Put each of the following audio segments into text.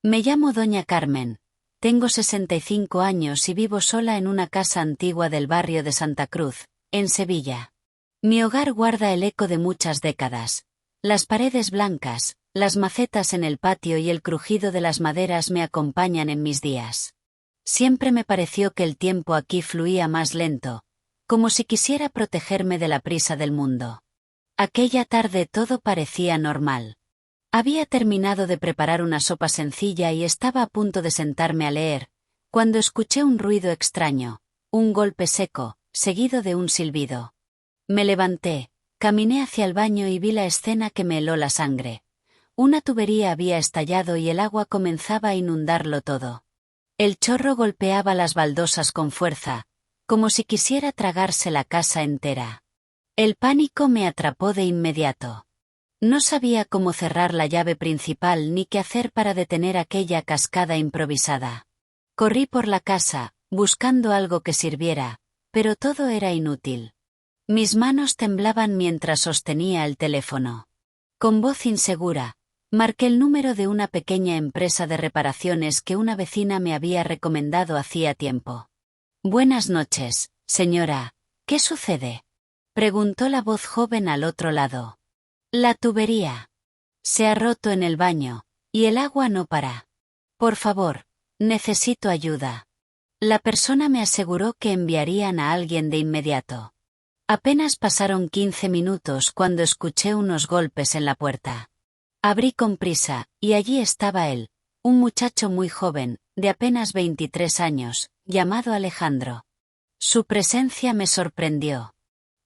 Me llamo Doña Carmen. Tengo 65 años y vivo sola en una casa antigua del barrio de Santa Cruz, en Sevilla. Mi hogar guarda el eco de muchas décadas. Las paredes blancas, las macetas en el patio y el crujido de las maderas me acompañan en mis días. Siempre me pareció que el tiempo aquí fluía más lento, como si quisiera protegerme de la prisa del mundo. Aquella tarde todo parecía normal. Había terminado de preparar una sopa sencilla y estaba a punto de sentarme a leer, cuando escuché un ruido extraño, un golpe seco, seguido de un silbido. Me levanté, caminé hacia el baño y vi la escena que me heló la sangre. Una tubería había estallado y el agua comenzaba a inundarlo todo. El chorro golpeaba las baldosas con fuerza, como si quisiera tragarse la casa entera. El pánico me atrapó de inmediato. No sabía cómo cerrar la llave principal ni qué hacer para detener aquella cascada improvisada. Corrí por la casa, buscando algo que sirviera, pero todo era inútil. Mis manos temblaban mientras sostenía el teléfono. Con voz insegura, marqué el número de una pequeña empresa de reparaciones que una vecina me había recomendado hacía tiempo. «Buenas noches, señora. ¿Qué sucede?», preguntó la voz joven al otro lado. «La tubería se ha roto en el baño, y el agua no para. Por favor, necesito ayuda». La persona me aseguró que enviarían a alguien de inmediato. Apenas pasaron 15 minutos cuando escuché unos golpes en la puerta. Abrí con prisa, y allí estaba él, un muchacho muy joven, de apenas 23 años, llamado Alejandro. Su presencia me sorprendió.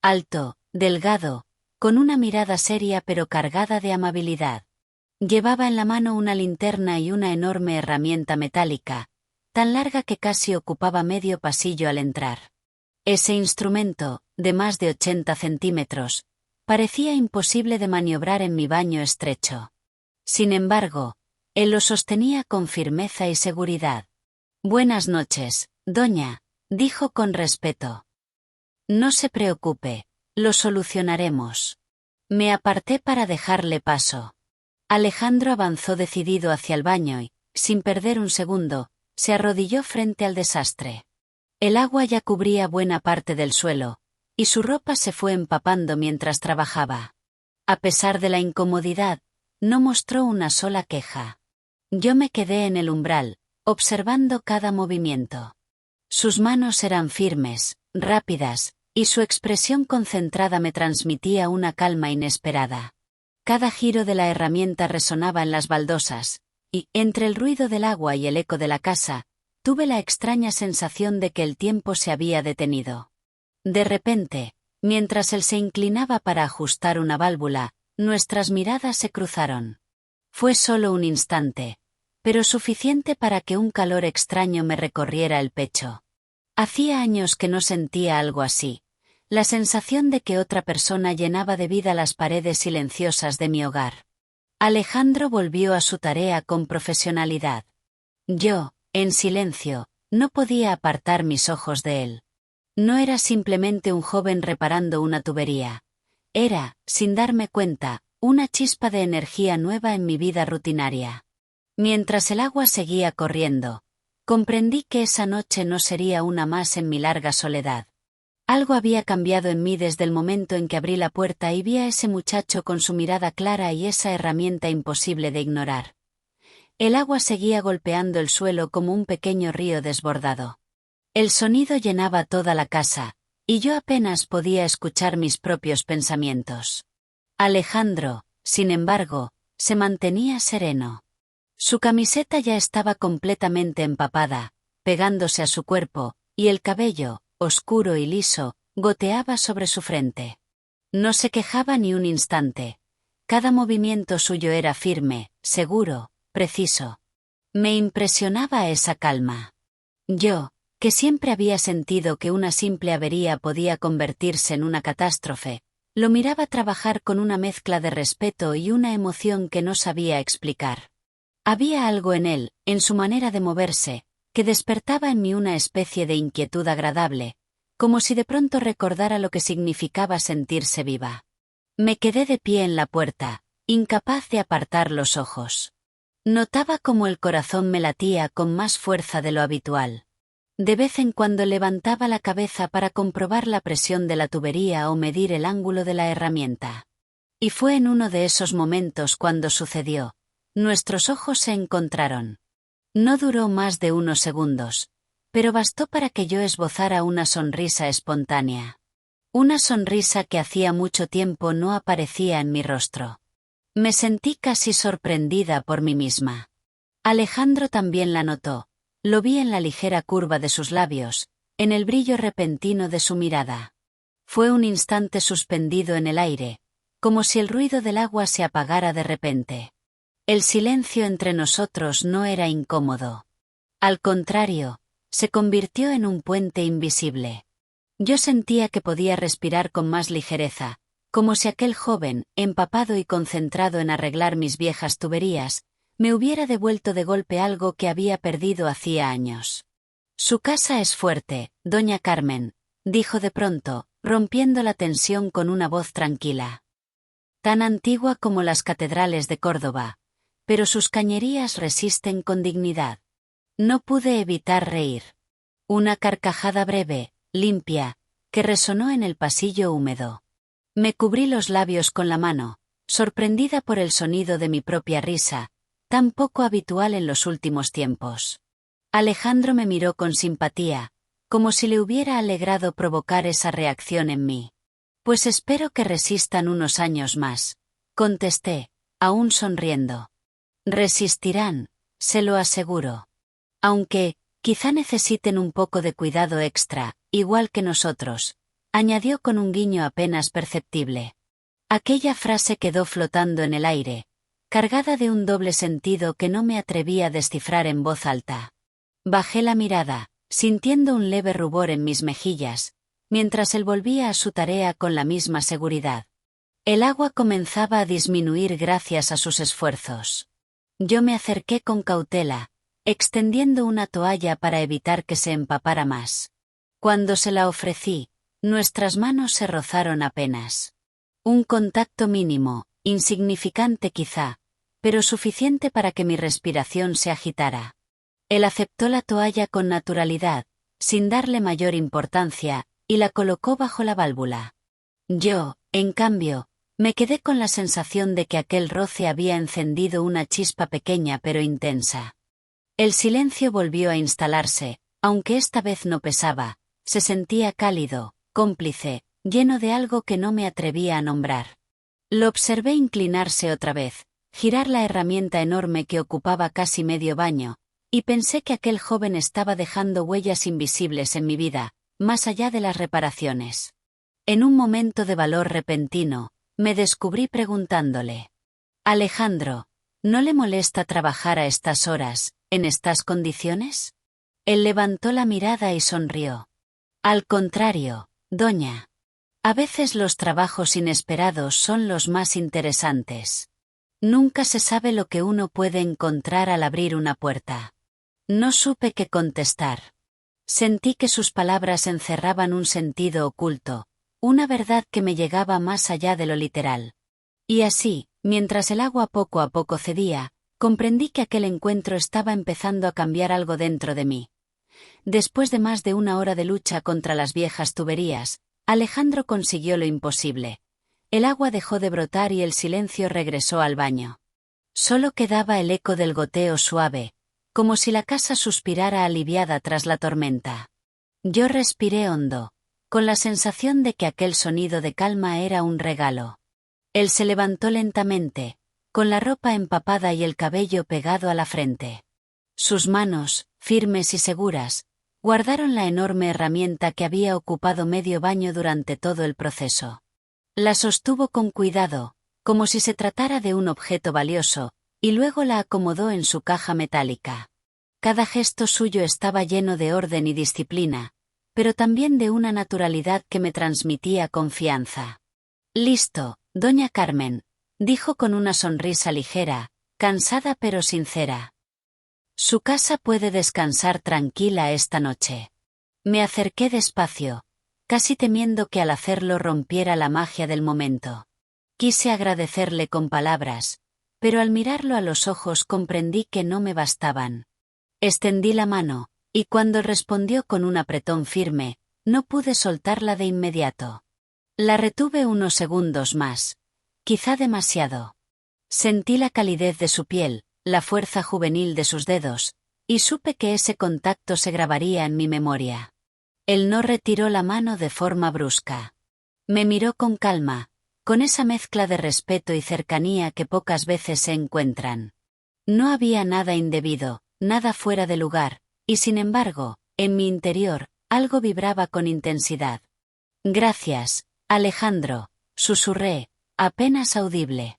Alto, delgado, con una mirada seria pero cargada de amabilidad. Llevaba en la mano una linterna y una enorme herramienta metálica, tan larga que casi ocupaba medio pasillo al entrar. Ese instrumento, de más de 80 centímetros, parecía imposible de maniobrar en mi baño estrecho. Sin embargo, él lo sostenía con firmeza y seguridad. «Buenas noches, doña», dijo con respeto. «No se preocupe, lo solucionaremos». Me aparté para dejarle paso. Alejandro avanzó decidido hacia el baño y, sin perder un segundo, se arrodilló frente al desastre. El agua ya cubría buena parte del suelo, y su ropa se fue empapando mientras trabajaba. A pesar de la incomodidad, no mostró una sola queja. Yo me quedé en el umbral, observando cada movimiento. Sus manos eran firmes, rápidas, y su expresión concentrada me transmitía una calma inesperada. Cada giro de la herramienta resonaba en las baldosas, y, entre el ruido del agua y el eco de la casa, tuve la extraña sensación de que el tiempo se había detenido. De repente, mientras él se inclinaba para ajustar una válvula, nuestras miradas se cruzaron. Fue solo un instante, pero suficiente para que un calor extraño me recorriera el pecho. Hacía años que no sentía algo así, la sensación de que otra persona llenaba de vida las paredes silenciosas de mi hogar. Alejandro volvió a su tarea con profesionalidad. Yo, en silencio, no podía apartar mis ojos de él. No era simplemente un joven reparando una tubería. Era, sin darme cuenta, una chispa de energía nueva en mi vida rutinaria. Mientras el agua seguía corriendo, comprendí que esa noche no sería una más en mi larga soledad. Algo había cambiado en mí desde el momento en que abrí la puerta y vi a ese muchacho con su mirada clara y esa herramienta imposible de ignorar. El agua seguía golpeando el suelo como un pequeño río desbordado. El sonido llenaba toda la casa, y yo apenas podía escuchar mis propios pensamientos. Alejandro, sin embargo, se mantenía sereno. Su camiseta ya estaba completamente empapada, pegándose a su cuerpo, y el cabello, oscuro y liso, goteaba sobre su frente. No se quejaba ni un instante. Cada movimiento suyo era firme, seguro, preciso. Me impresionaba esa calma. Yo, que siempre había sentido que una simple avería podía convertirse en una catástrofe, lo miraba trabajar con una mezcla de respeto y una emoción que no sabía explicar. Había algo en él, en su manera de moverse, que despertaba en mí una especie de inquietud agradable, como si de pronto recordara lo que significaba sentirse viva. Me quedé de pie en la puerta, incapaz de apartar los ojos. Notaba como el corazón me latía con más fuerza de lo habitual. De vez en cuando levantaba la cabeza para comprobar la presión de la tubería o medir el ángulo de la herramienta. Y fue en uno de esos momentos cuando sucedió. Nuestros ojos se encontraron. No duró más de unos segundos, pero bastó para que yo esbozara una sonrisa espontánea. Una sonrisa que hacía mucho tiempo no aparecía en mi rostro. Me sentí casi sorprendida por mí misma. Alejandro también la notó. Lo vi en la ligera curva de sus labios, en el brillo repentino de su mirada. Fue un instante suspendido en el aire, como si el ruido del agua se apagara de repente. El silencio entre nosotros no era incómodo. Al contrario, se convirtió en un puente invisible. Yo sentía que podía respirar con más ligereza, como si aquel joven, empapado y concentrado en arreglar mis viejas tuberías, me hubiera devuelto de golpe algo que había perdido hacía años. Su casa es fuerte, doña Carmen, dijo de pronto, rompiendo la tensión con una voz tranquila. Tan antigua como las catedrales de Córdoba, pero sus cañerías resisten con dignidad. No pude evitar reír. Una carcajada breve, limpia, que resonó en el pasillo húmedo. Me cubrí los labios con la mano, sorprendida por el sonido de mi propia risa, tan poco habitual en los últimos tiempos. Alejandro me miró con simpatía, como si le hubiera alegrado provocar esa reacción en mí. Pues espero que resistan unos años más, contesté, aún sonriendo. Resistirán, se lo aseguro. Aunque, quizá necesiten un poco de cuidado extra, igual que nosotros, añadió con un guiño apenas perceptible. Aquella frase quedó flotando en el aire, cargada de un doble sentido que no me atreví a descifrar en voz alta. Bajé la mirada, sintiendo un leve rubor en mis mejillas, mientras él volvía a su tarea con la misma seguridad. El agua comenzaba a disminuir gracias a sus esfuerzos. Yo me acerqué con cautela, extendiendo una toalla para evitar que se empapara más. Cuando se la ofrecí, nuestras manos se rozaron apenas. Un contacto mínimo, insignificante quizá, pero suficiente para que mi respiración se agitara. Él aceptó la toalla con naturalidad, sin darle mayor importancia, y la colocó bajo la válvula. Yo, en cambio, me quedé con la sensación de que aquel roce había encendido una chispa pequeña pero intensa. El silencio volvió a instalarse, aunque esta vez no pesaba, se sentía cálido, cómplice, lleno de algo que no me atrevía a nombrar. Lo observé inclinarse otra vez, girar la herramienta enorme que ocupaba casi medio baño, y pensé que aquel joven estaba dejando huellas invisibles en mi vida, más allá de las reparaciones. En un momento de valor repentino, me descubrí preguntándole: Alejandro, ¿no le molesta trabajar a estas horas, en estas condiciones? Él levantó la mirada y sonrió. Al contrario, doña. A veces los trabajos inesperados son los más interesantes. Nunca se sabe lo que uno puede encontrar al abrir una puerta. No supe qué contestar. Sentí que sus palabras encerraban un sentido oculto, una verdad que me llegaba más allá de lo literal. Y así, mientras el agua poco a poco cedía, comprendí que aquel encuentro estaba empezando a cambiar algo dentro de mí. Después de más de una hora de lucha contra las viejas tuberías, Alejandro consiguió lo imposible. El agua dejó de brotar y el silencio regresó al baño. Solo quedaba el eco del goteo suave, como si la casa suspirara aliviada tras la tormenta. Yo respiré hondo, con la sensación de que aquel sonido de calma era un regalo. Él se levantó lentamente, con la ropa empapada y el cabello pegado a la frente. Sus manos, firmes y seguras, guardaron la enorme herramienta que había ocupado medio baño durante todo el proceso. La sostuvo con cuidado, como si se tratara de un objeto valioso, y luego la acomodó en su caja metálica. Cada gesto suyo estaba lleno de orden y disciplina, pero también de una naturalidad que me transmitía confianza. Listo, doña Carmen, dijo con una sonrisa ligera, cansada pero sincera. Su casa puede descansar tranquila esta noche. Me acerqué despacio, casi temiendo que al hacerlo rompiera la magia del momento. Quise agradecerle con palabras, pero al mirarlo a los ojos comprendí que no me bastaban. Extendí la mano, y cuando respondió con un apretón firme, no pude soltarla de inmediato. La retuve unos segundos más. Quizá demasiado. Sentí la calidez de su piel, la fuerza juvenil de sus dedos, y supe que ese contacto se grabaría en mi memoria. Él no retiró la mano de forma brusca. Me miró con calma, con esa mezcla de respeto y cercanía que pocas veces se encuentran. No había nada indebido, nada fuera de lugar, y sin embargo, en mi interior, algo vibraba con intensidad. Gracias, Alejandro, susurré, apenas audible.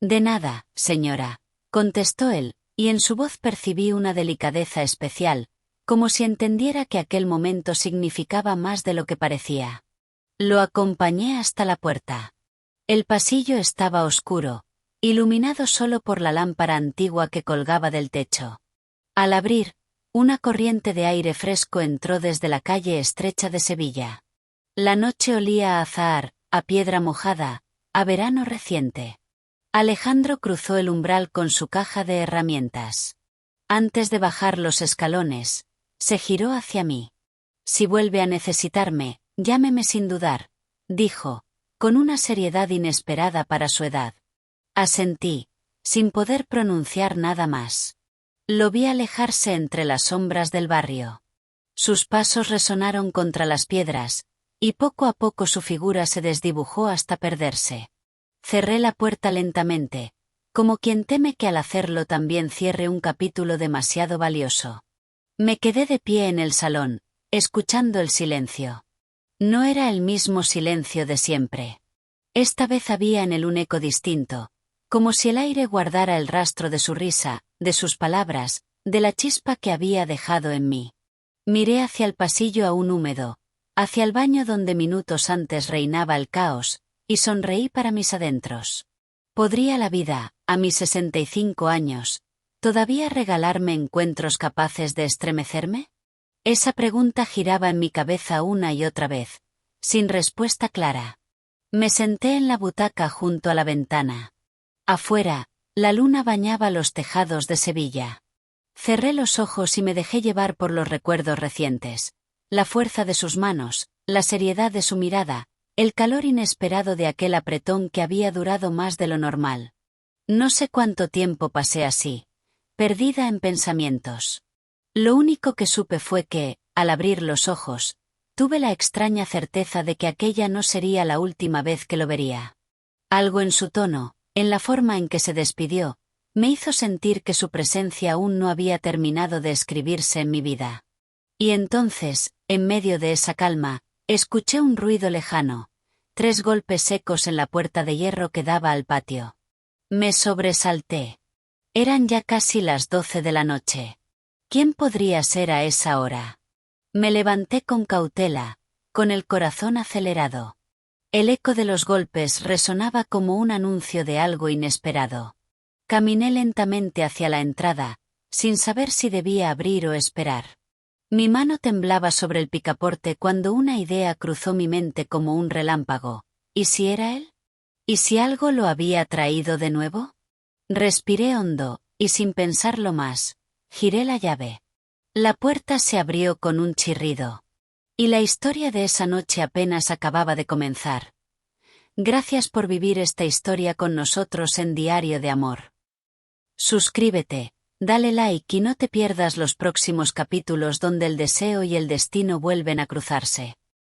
De nada, señora, contestó él, y en su voz percibí una delicadeza especial, como si entendiera que aquel momento significaba más de lo que parecía. Lo acompañé hasta la puerta. El pasillo estaba oscuro, iluminado solo por la lámpara antigua que colgaba del techo. Al abrir, una corriente de aire fresco entró desde la calle estrecha de Sevilla. La noche olía a azahar, a piedra mojada, a verano reciente. Alejandro cruzó el umbral con su caja de herramientas. Antes de bajar los escalones, se giró hacia mí. Si vuelve a necesitarme, llámeme sin dudar, dijo, con una seriedad inesperada para su edad. Asentí, sin poder pronunciar nada más. Lo vi alejarse entre las sombras del barrio. Sus pasos resonaron contra las piedras, y poco a poco su figura se desdibujó hasta perderse. Cerré la puerta lentamente, como quien teme que al hacerlo también cierre un capítulo demasiado valioso. Me quedé de pie en el salón, escuchando el silencio. No era el mismo silencio de siempre. Esta vez había en él un eco distinto, como si el aire guardara el rastro de su risa, de sus palabras, de la chispa que había dejado en mí. Miré hacia el pasillo aún húmedo, hacia el baño donde minutos antes reinaba el caos, y sonreí para mis adentros. ¿Podría la vida, a mis 65 años, todavía regalarme encuentros capaces de estremecerme? Esa pregunta giraba en mi cabeza una y otra vez, sin respuesta clara. Me senté en la butaca junto a la ventana. Afuera, la luna bañaba los tejados de Sevilla. Cerré los ojos y me dejé llevar por los recuerdos recientes. La fuerza de sus manos, la seriedad de su mirada, el calor inesperado de aquel apretón que había durado más de lo normal. No sé cuánto tiempo pasé así, perdida en pensamientos. Lo único que supe fue que, al abrir los ojos, tuve la extraña certeza de que aquella no sería la última vez que lo vería. Algo en su tono, en la forma en que se despidió, me hizo sentir que su presencia aún no había terminado de escribirse en mi vida. Y entonces, en medio de esa calma, escuché un ruido lejano, 3 golpes secos en la puerta de hierro que daba al patio. Me sobresalté. Eran ya casi las 12 de la noche. ¿Quién podría ser a esa hora? Me levanté con cautela, con el corazón acelerado. El eco de los golpes resonaba como un anuncio de algo inesperado. Caminé lentamente hacia la entrada, sin saber si debía abrir o esperar. Mi mano temblaba sobre el picaporte cuando una idea cruzó mi mente como un relámpago. ¿Y si era él? ¿Y si algo lo había traído de nuevo? Respiré hondo, y sin pensarlo más, giré la llave. La puerta se abrió con un chirrido. Y la historia de esa noche apenas acababa de comenzar. Gracias por vivir esta historia con nosotros en Diario de Amor. Suscríbete, dale like y no te pierdas los próximos capítulos donde el deseo y el destino vuelven a cruzarse.